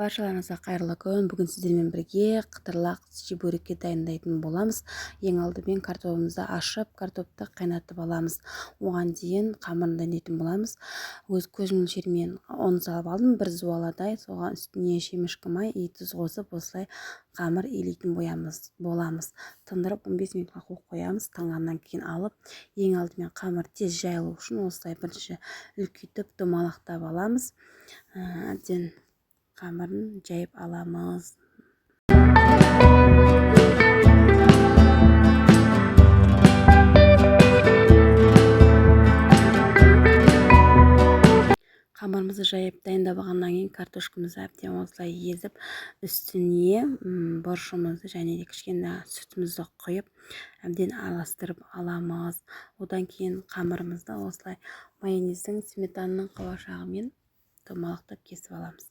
Баршаларыңызға қайырлы күн. Бүгін сіздермен бірге қытырлақ чебурекі дайындайтын боламыз. Ең алдымен картопымызды ашып, картопты қайнатып аламыз. Оған дейін қамырын дайындайтын боламыз. Өз көз мөлшерімен ұн салып алдым, бір зуаладай. Соған үстіне шемішкі май, тұз қосып, осылай қамыр илейтін боламыз. Тындырып 15 минутқа қоямыз. Тыңғаннан кейін алып, ең алдымен қамыр тез жайылу үшін осылай бірінші үлкейтіп, домалақтап аламыз. Әбден қамырын жайып аламыз. Қамырымызды жайып дайындап алғаннан кейін картошкамызды әбден осылай езіп, үстіне бұрышымызды және де кішкене сүтімізді құйып, әбден араластырып аламыз. Одан кейін қамырымызды осылай майонездің, сметананың қауашағымен домалақтап кесіп аламыз.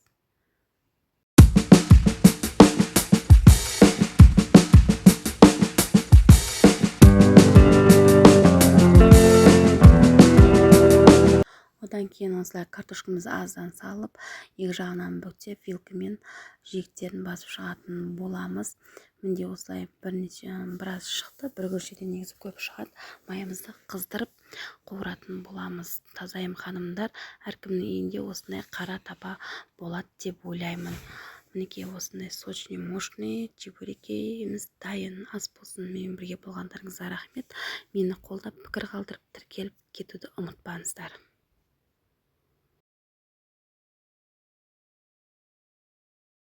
Одан кейін осылай картошкамызды аздан салып, екі жағынан бүктеп, вилкамен жиектерін басып шығатын боламыз. Мінде осылай біраз шықты, бір көшеден негізі көп шығады. Майымызды қыздырып қуыратын боламыз. Таза емханымдар, әркімнің үйінде осындай қара таба болады деп ойлаймын. Мінекей осындай сочный, мощный чебурекейіміз дайын. Ас болсын. Мен бірге болғандарыңызға рахмет. Мені қолдап, пікір қалдырып, тіркеліп кетуді ұмытпаңыздар.